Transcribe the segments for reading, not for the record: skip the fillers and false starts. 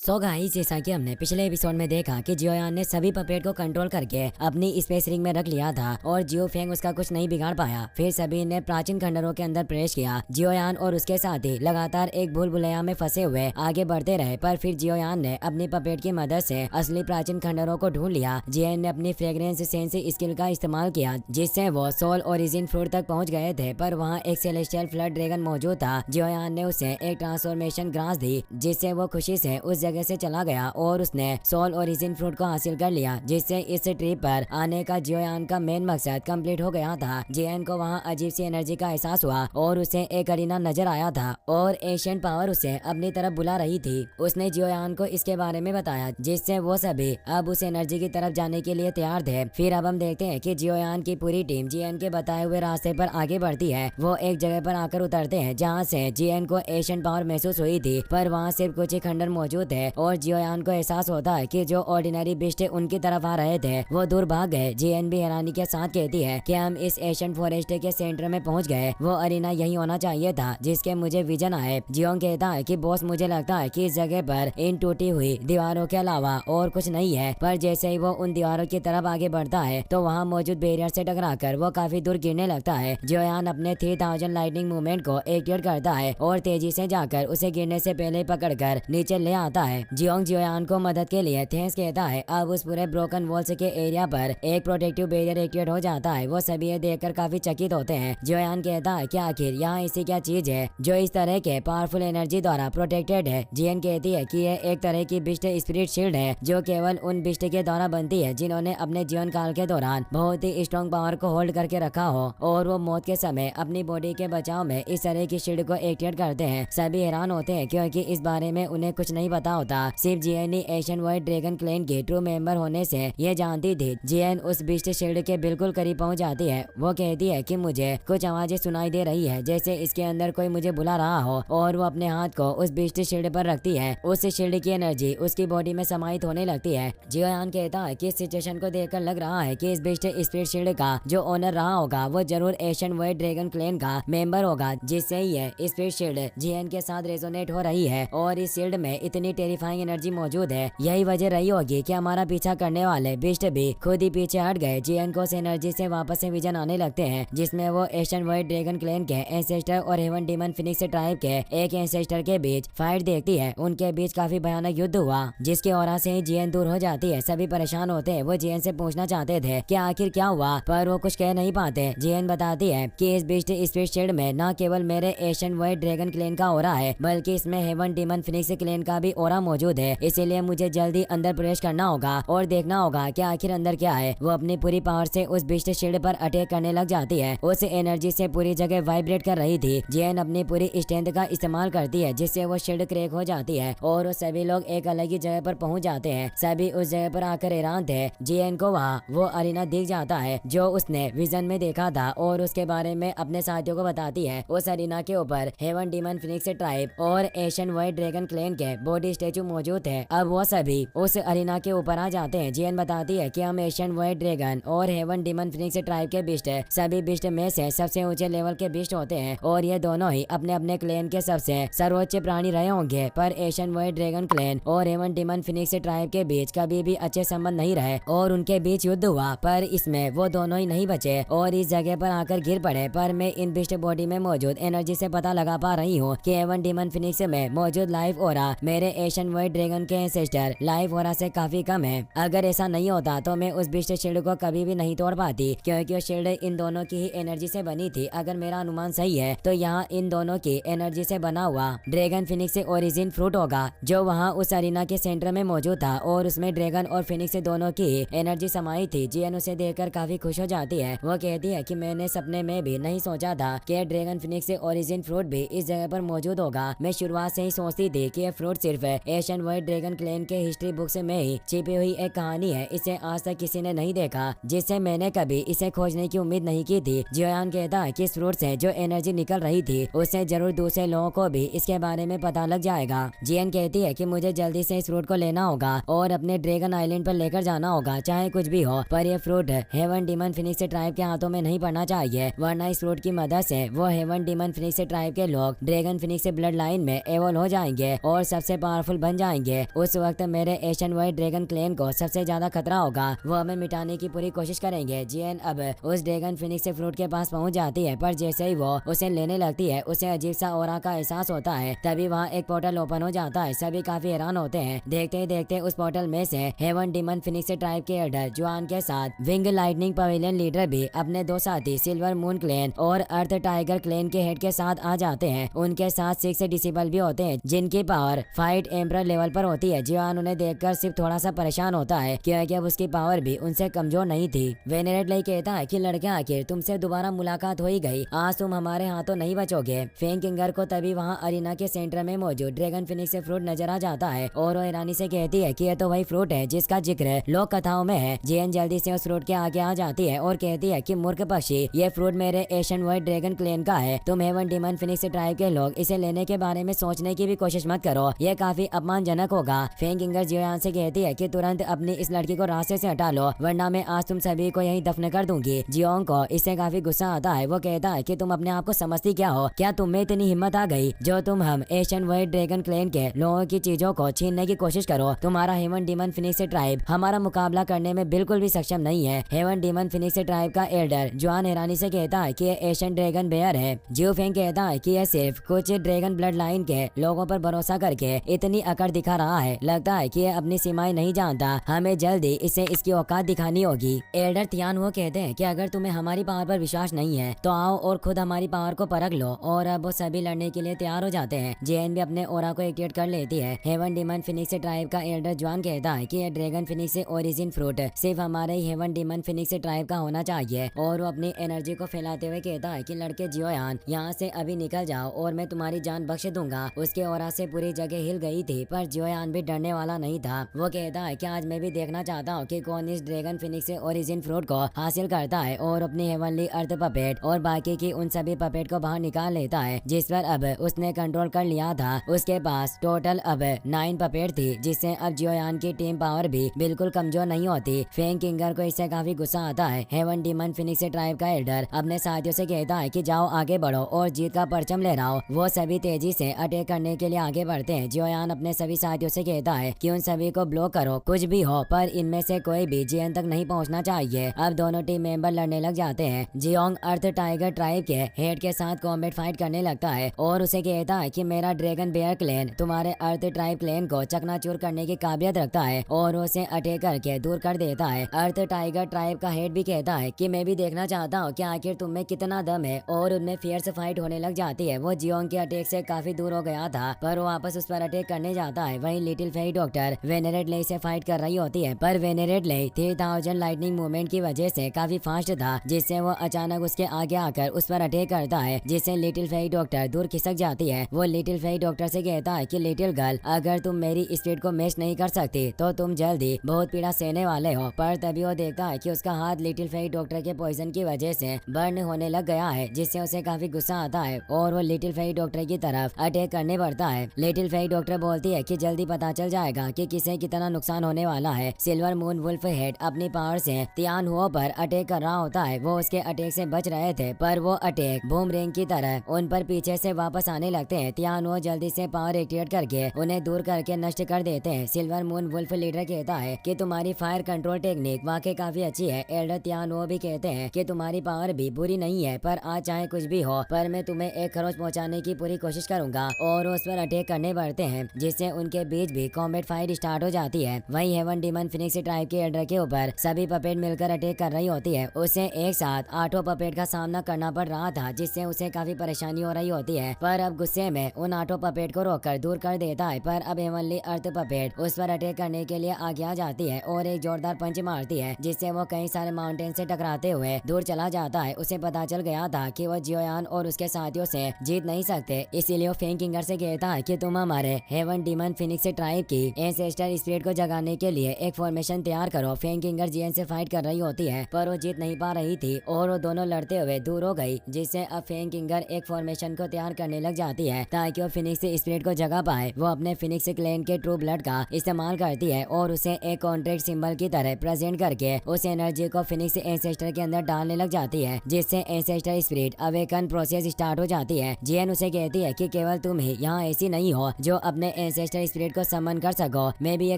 So guys, जैसा कि हमने पिछले एपिसोड में देखा कि जियोयान ने सभी पपेट को कंट्रोल करके अपनी स्पेस रिंग में रख लिया था और जियो फेंग उसका कुछ नहीं बिगाड़ पाया। फिर सभी ने प्राचीन खंडरों के अंदर प्रवेश किया। जियोयान और उसके साथी लगातार एक भूल भुलैया में फंसे हुए आगे बढ़ते रहे, पर फिर जियोयान ने अपनी पपेट की मदद से असली प्राचीन खंडरों को ढूंढ लिया। जियन ने अपनी फ्रेग्रेंस सेंस स्किल का इस्तेमाल किया, जिससे वो सोल ओरिजिन फ्रूट तक पहुंच गए थे, पर वहाँ एक सेलेस्टियल फ्लड ड्रैगन मौजूद था। जियोयान ने उसे एक ट्रांसफॉर्मेशन ग्रास दी, जिससे वो खुशी से उस जगह से चला गया और उसने सोल ओरिजिन फ्रूट को हासिल कर लिया, जिससे इस ट्रिप पर आने का जियोयान का मेन मकसद कंप्लीट हो गया था। जियन को वहाँ अजीब सी एनर्जी का एहसास हुआ और उसे एक अरीना नजर आया था और एशियन पावर उसे अपनी तरफ बुला रही थी। उसने जियोयान को इसके बारे में बताया, जिससे वो सभी अब उस एनर्जी की तरफ जाने के लिए तैयार थे। फिर अब हम देखते हैं कि जियोयान की पूरी टीम जियन के बताए हुए रास्ते पर आगे बढ़ती है। वो एक जगह पर आकर उतरते हैं जहाँ से जियन को एशियन पावर महसूस हुई थी, पर वहाँ सिर्फ कुछ ही खंडर मौजूद है और जियोयान को एहसास होता है कि जो ऑर्डिनरी बिस्ट उनकी तरफ आ रहे थे वो दूर भाग गए। जियन भी हैरानी के साथ कहती है कि हम इस एशियन फॉरेस्ट के सेंटर में पहुंच गए। वो अरीना यही होना चाहिए था जिसके मुझे विजन आए। जियोंग कहता है कि बॉस, मुझे लगता है कि इस जगह पर इन टूटी हुई दीवारों के अलावा और कुछ नहीं है। पर जैसे ही वो उन दीवारों की तरफ आगे बढ़ता है तो वहाँ मौजूद बैरियर से टकराकर वो काफी दूर गिरने लगता है। जियोयान अपने 3000 लाइटनिंग मूवमेंट को एक्टिवेट करता है और तेजी से जाकर उसे गिरने से पहले पकड़कर नीचे ले आता है। जियोंग जियोयान को मदद के लिए थैंक्स कहता है। अब उस पूरे ब्रोकन वॉल्स के एरिया पर एक प्रोटेक्टिव बैरियर एक्टिवेट हो जाता है। वो सभी ये देखकर काफी चकित होते हैं। जियोयान कहता है कि आखिर यहाँ ऐसी क्या चीज है जो इस तरह के पावरफुल एनर्जी द्वारा प्रोटेक्टेड है। जियन कहती है कि यह एक तरह की बिस्ट स्पिरिट शील्ड है जो केवल उन बिस्ट के द्वारा बनती है जिन्होंने अपने जीवन काल के दौरान बहुत ही स्ट्रॉन्ग पावर को होल्ड करके रखा हो और वो मौत के समय अपनी बॉडी के बचाव में इस तरह की शील्ड को एक्टिवेट करते हैं। सभी हैरान होते हैं क्योंकि इस बारे में उन्हें कुछ नहीं पता होता। सिर्फ जियन ही एशियन वाइट ड्रैगन क्लैन के ट्रू मेंबर होने से ये जानती थी। जियन उस बिस्ट शील्ड के बिल्कुल करीब पहुंच जाती है। वो कहती है कि मुझे कुछ आवाजें सुनाई दे रही है, जैसे इसके अंदर कोई मुझे बुला रहा हो, और वो अपने हाथ को उस बिस्ट शील्ड पर रखती है। उस शील्ड की एनर्जी उसकी बॉडी में समाहित होने लगती है। जियोयान कहता है कि इस सिचुएशन को देखकर लग रहा है कि इस बिस्ट स्पिरिट शील्ड का जो ओनर रहा होगा वो जरूर एशियन वाइट ड्रैगन क्लैन का मेंबर होगा, जिससे ये स्पिरिट शील्ड जियन के साथ रेजोनेट हो रही है और इस शील्ड में इतनी टेरिफाइंग एनर्जी मौजूद है। यही वजह रही होगी कि हमारा पीछा करने वाले बिस्ट भी खुद ही पीछे हट गए। जियन को उस एनर्जी से वापस से विजन आने लगते हैं, जिसमें वो एशियन वाइट ड्रैगन क्लैन के एंसेस्टर और हेवन डीमन फिनिक्स ट्राइब के एक एंसेस्टर के बीच फाइट देखती है। उनके बीच काफी भयानक युद्ध हुआ, जिसके ऑरा से ही जियन दूर हो जाती है। सभी परेशान होते हैं। वो जियन से पूछना चाहते थे कि आखिर क्या हुआ, पर वो कुछ कह नहीं पाते। जियन बताती है कि इस बिस्ट स्पिरिट शील्ड में न केवल मेरे एशियन वाइट ड्रैगन क्लैन का ऑरा है, बल्कि इसमें हेवन डीमन फिनिक्स क्लैन का भी ऑरा मौजूद है। इसीलिए मुझे जल्दी अंदर प्रवेश करना होगा और देखना होगा कि आखिर अंदर क्या है। वो अपनी पूरी पावर से उस बिस्ट शील्ड पर अटैक करने लग जाती है। उस एनर्जी से पूरी जगह वाइब्रेट कर रही थी। जियन अपनी पूरी स्ट्रेंथ का इस्तेमाल करती है, जिससे वो शील्ड क्रैक हो जाती है और वो सभी लोग एक अलग ही जगह पर पहुंच जाते हैं। सभी उस जगह पर आकर हैरान थे। जियन को वहाँ वो अरीना दिख जाता है जो उसने विजन में देखा था और उसके बारे में अपने साथियों को बताती है। उस अरीना के ऊपर हेवन डीमन फिनिक्स ट्राइब और एशियन वाइट ड्रैगन क्लैन के बॉडी स्टेचू मौजूद है। अब वो सभी उस अरीना के ऊपर आ जाते हैं। जियन बताती है कि हम एशियन वाइट ड्रैगन और हेवन डीमन फिनिक्स ट्राइब के बिस्ट सभी बिस्ट में से सबसे ऊंचे लेवल के बिस्ट होते हैं और ये दोनों ही अपने अपने क्लैन के सबसे सर्वोच्च प्राणी रहे होंगे। पर एशियन वाइट ड्रैगन क्लैन और हेवन डीमन फिनिक्स ट्राइब के बीच कभी भी अच्छे संबंध नहीं रहे और उनके बीच युद्ध हुआ, पर इसमें वो दोनों ही नहीं बचे और इस जगह पर आकर गिर पड़े। पर मैं इन बिस्ट बॉडी में मौजूद एनर्जी से पता लगा पा रही हूँ कि हेवन डीमन फिनिक्स में मौजूद लाइफ ऑरा मेरे एशियन वाइट ड्रैगन के एंसेस्टर लाइफ ऑरा से काफी कम है। अगर ऐसा नहीं होता तो मैं उस बिस्ट शील्ड को कभी भी नहीं तोड़ पाती, क्योंकि वो शील्ड इन दोनों की ही एनर्जी से बनी थी। अगर मेरा अनुमान सही है तो यहाँ इन दोनों की एनर्जी से बना हुआ ड्रैगन फिनिक्स ओरिजिन फ्रूट होगा जो वहाँ उस अरीना के सेंटर में मौजूद था और उसमें ड्रैगन और फिनिक्स दोनों की एनर्जी समाई थी। जियन उसे देखकर काफी खुश हो जाती है। वो कहती है कि मैंने सपने में भी नहीं सोचा था कि ड्रैगन फिनिक्स ओरिजिन फ्रूट भी इस जगह पर मौजूद होगा। मैं शुरुआत से ही सोचती थी कि ये फ्रूट सिर्फ एशियन वाइट ड्रैगन क्लैन के हिस्ट्री बुक में ही छिपी हुई एक कहानी है। इसे आज तक किसी ने नहीं देखा, जिससे मैंने कभी इसे खोजने की उम्मीद नहीं की थी। जियोयान कहता है कि इस फ्रूट से जो एनर्जी निकल रही थी उससे जरूर दूसरे लोगों को भी इसके बारे में पता लग जाएगा। जियन कहती है कि मुझे जल्दी से इस फ्रूट को लेना होगा और अपने ड्रैगन आइलैंड पर लेकर जाना होगा, चाहे कुछ भी हो। पर यह fruit heaven demon phoenix tribe के हाथों में नहीं पड़ना चाहिए, वरना इस फ्रूट की मदद से वो हेवन डीमन फिनिक्स ट्राइब के लोग ड्रैगन फिनिक्स ब्लड लाइन में एवोल्व हो जाएंगे और सबसे पावरफुल पावरफुल बन जाएंगे उस वक्त मेरे एशियन वाइड ड्रैगन क्लेन को सबसे ज्यादा खतरा होगा। वो हमें मिटाने की पूरी कोशिश करेंगे। जियन अब उस ड्रैगन फिनिक्स से फ्रूट के पास पहुंच जाती है, पर जैसे ही वो उसे लेने लगती है उसे अजीब सा ऑरा का एहसास होता है। तभी वहाँ एक पोर्टल ओपन हो जाता है। सभी काफी हैरान होते हैं। देखते ही देखते उस पोर्टल में से हेवन डीमन फिनिक्स ट्राइब के एल्डर जुआन के साथ विंग लाइटनिंग पवेलियन लीडर भी अपने दो साथी सिल्वर मून क्लेन और अर्थ टाइगर क्लेन के हेड के साथ आ जाते हैं। उनके साथ 6 डिसेबल भी होते हैं जिनकी पावर फाइट एम्परर लेवल पर होती है। जुआन उन्हें देखकर सिर्फ थोड़ा सा परेशान होता है क्योंकि अब उसकी पावर भी उनसे कमजोर नहीं थी। वेनेरेट ले कहता है कि लड़के आखिर तुमसे दोबारा मुलाकात हो ही गई, आज तुम हमारे हाथों नहीं बचोगे। फेंग किंगर को तभी वहाँ अरीना के सेंटर में मौजूद ड्रैगन फिनिक्स से फ्रूट नजर आ जाता है और वो ईरानी से कहती है कि यह तो वही फ्रूट है जिसका जिक्र लोक कथाओं में है। जियन जल्दी से उस फ्रूट के आगे आ जाती है और कहती है कि मूर्ख पक्षी, ये फ्रूट मेरे एशियन वाइड ड्रैगन क्लेन का है। तुम हेवन डीमन फिनिक्स ट्राइब के लोग इसे लेने के बारे में सोचने की भी कोशिश मत करो, यह काफी अपमानजनक होगा। फेंग किंगर जियोयान से कहती है कि तुरंत अपनी इस लड़की को रास्ते से हटा लो वरना मैं आज तुम सभी को यहीं दफन कर दूंगी। जियोंग को इससे काफी गुस्सा आता है। वो कहता है कि तुम अपने आप को समझती क्या हो, क्या तुम में इतनी हिम्मत आ गई जो तुम हम एशियन वाइड ड्रैगन क्लेन के लोगों की चीजों को छीनने की कोशिश करो। तुम्हारा हेवन डीमन फिनिक्स ट्राइब हमारा मुकाबला करने में बिल्कुल भी सक्षम नहीं है। हेवन डीमन फिनिक्स ट्राइब का एल्डर जुआन हैरानी से कहता है कि यह एशियन ड्रैगन बेयर है। जियो फेंग कहता है कि यह सिर्फ कुछ ड्रैगन ब्लड लाइन के लोगों पर भरोसा करके इतनी अकड़ दिखा रहा है, लगता है कि यह अपनी सीमाएं नहीं जानता। हमें जल्दी इसे इसकी औकात दिखानी होगी। एल्डर तियान वो कहते हैं कि अगर तुम्हें हमारी पावर पर विश्वास नहीं है तो आओ और खुद हमारी पावर को परख लो, और अब वो सभी लड़ने के लिए तैयार हो जाते हैं। जेएन भी अपने ओरा को एक्टिवेट कर लेती है। हेवन डीमन फिनिक्स ट्राइब का एल्डर जुआन कहता है कि यह ड्रैगन फिनिक्स से ओरिजिन फ्रूट सिर्फ हमारे ही हेवन डीमन फिनिक्स ट्राइब का होना चाहिए, और वो अपनी एनर्जी को फैलाते हुए कहता है कि लड़के जियोयान यहाँ से अभी निकल जाओ और मैं तुम्हारी जान बख्श दूंगा। उसके ओरा से पूरी जगह हिल गई थी, पर जियोयान भी डरने वाला नहीं था। वो कहता है कि आज मैं भी देखना चाहता हूँ कि कौन इस ड्रैगन फिनिक्स से ओरिजिन फ्रूट को हासिल करता है, और अपनी हेवनली अर्थ पपेट और बाकी की उन सभी पपेट को बाहर निकाल लेता है जिस पर अब उसने कंट्रोल कर लिया था। उसके पास टोटल अब 9 पपेट थी, जिससे अब जियोयान की टीम पावर भी बिल्कुल कमजोर नहीं होती। फेंग किंगर को इससे काफी गुस्सा आता है। हेवन डीमन फिनिक्स ट्राइब का एल्डर अपने साथियों से कहता है कि जाओ आगे बढ़ो और जीत का परचम लहराओ। वो सभी तेजी से अटैक करने के लिए आगे बढ़ते हैं। जियोयान अपने सभी साथियों से कहता है कि उन सभी को ब्लॉक करो, कुछ भी हो, पर इनमें से कोई भी जियन तक नहीं पहुंचना चाहिए। अब दोनों टीम मेंबर लड़ने लग जाते हैं। जियोंग अर्थ टाइगर ट्राइब के हेड के साथ कॉम्बैट फाइट करने लगता है और उसे कहता है कि मेरा ड्रैगन बेयर क्लेन तुम्हारे अर्थ ट्राइब क्लेन को चकनाचूर करने की काबिलियत रखता है, और उसे अटैक करके दूर कर देता है। अर्थ टाइगर ट्राइब का हेड भी कहता है कि मैं भी देखना चाहता हूँ कि आखिर तुम में कितना दम है, और उनमें फियर्स फाइट होने लग जाती है। वो जियोंग के अटैक से काफी दूर हो गया था, पर वो वापस उस पर अटैक करने जाता है। वहीं लिटिल फेई डॉक्टर वेनेरेट ले से फाइट कर रही होती है, पर वेनेरेट ले 3000 लाइटनिंग मूवमेंट की वजह से काफी फास्ट था, जिससे वो अचानक उसके आगे आकर उस पर अटैक करता है, जिससे लिटिल फेई डॉक्टर दूर खिसक जाती है। वो लिटिल फेई डॉक्टर से कहता है कि लिटिल गर्ल, अगर तुम मेरी स्पीड को मैच नहीं कर सकती तो तुम जल्दी बहुत पीड़ा सहने वाले हो। पर तभी वो देखता है कि उसका हाथ लिटिल फेई डॉक्टर के पॉइजन की वजह से बर्न होने लग गया है, जिससे उसे काफी गुस्सा आता है और वो लिटिल फेई डॉक्टर की तरफ अटैक करने पड़ता है। लिटिल फेई डॉक्टर बोलती है कि जल्दी पता चल जाएगा कि किसे कितना नुकसान होने वाला है। सिल्वर मून वुल्फ हेड अपनी पावर से तियान हुओ पर अटैक कर रहा होता है। वो उसके अटैक से बच रहे थे, पर वो अटैक बूमरैंग की तरह उन पर पीछे से वापस आने लगते हैं। तियान हुओ जल्दी से पावर एक्टिवेट करके उन्हें दूर करके नष्ट कर देते हैं। सिल्वर मून वुल्फ लीडर कहता है कि तुम्हारी फायर कंट्रोल टेक्निक वाकई काफी अच्छी है। एल्डर तियान हुओ भी कहते हैं कि तुम्हारी पावर भी बुरी नहीं है, पर आज चाहे कुछ भी हो, पर मैं तुम्हें एक खरोच पहुंचाने की पूरी कोशिश करूंगा, और उस पर अटैक करने बढ़ते हैं, जिससे उनके बीच भी कॉम्बैट फाइट स्टार्ट हो जाती है। वहीं हेवन डीमन फिनिक्स ट्राइब के एल्डर के ऊपर सभी पपेट मिलकर अटैक कर रही होती है। उसे एक साथ 8 पपेट का सामना करना पड़ रहा था, जिससे उसे काफी परेशानी हो रही होती है, पर अब गुस्से में उन 8 पपेट को रोककर दूर कर देता है। पर अब हेवनली अर्थ पपेट उस पर अटैक करने के लिए आगे आ जाती है और एक जोरदार पंच मारती है, जिससे वो कई सारे माउंटेन से टकराते हुए दूर चला जाता है। उसे पता चल गया था कि वो जियोयान और उसके साथियों से जीत नहीं सकते, इसीलिए वो फेंग किंगर से कहता है कि तुम हमारे हेवन डीमन फिनिक्स ट्राइब की एंसेस्टर स्पिरिट को जगाने के लिए एक फॉर्मेशन तैयार करो। फेंग किंगर जियन से फाइट कर रही होती है, पर वो जीत नहीं पा रही थी और वो दोनों लड़ते हुए दूर हो गई, जिससे अब फेंग किंगर एक फॉर्मेशन को तैयार करने लग जाती है ताकि वो फिनिक्स स्पिरिट को जगा पाए। वो अपने फिनिक्स क्लेन के ट्रू ब्लड का इस्तेमाल करती है और उसे एक कॉन्ट्रैक्ट सिंबल की तरह प्रेजेंट करके उस एनर्जी को फिनिक्स एंसेस्टर के अंदर डालने लग जाती है, जिससे ancestor spirit awaken process start हो जाती है। जियन उसे कहती है कि केवल तुम ही यहाँ ऐसी नहीं हो जो अपने एंसेस्टर स्पिरिट को समन कर सको, मैं भी ये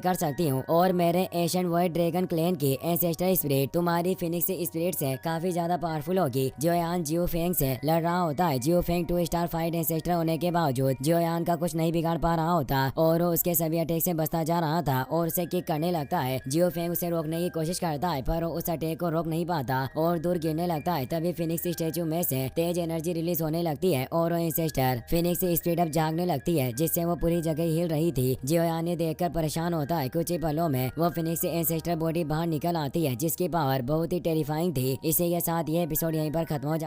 कर सकती हूँ। और मेरे एशियन वर्ल्ड ड्रैगन क्लैन की एंसेस्टर स्पिरिट तुम्हारी फिनिक्स स्पिरिट से काफी ज्यादा पावरफुल होगी। जियोयान जियो फेंग से लड़ रहा होता है। जियो फेंग 2 स्टार फाइट एंसेस्टर होने के बावजूद जियोयान का कुछ नहीं बिगाड़ पा रहा होता और वो उसके सभी अटैक से बचता जा रहा था और उसे किक करने लगता है। जियो फेंग उसे रोकने की कोशिश करता है पर वो उस अटैक को रोक नहीं पाता और दूर गिरने लगता है। तभी फिनिक्स स्टैचू में से तेज एनर्जी रिलीज होने लगती है और वो एंसेस्टर फिनिक्स स्पीड अप जागने लगती है जिससे वो पूरी जगह हिल रही थी। जियोयान ने देखकर परेशान होता है। कुछ ही पलों में वो फिनिक्स एंसेस्टर बॉडी बाहर निकल आती है जिसकी पावर बहुत ही टेरिफाइंग थी। इसी के साथ ये एपिसोड यहीं पर खत्म हो जाता है।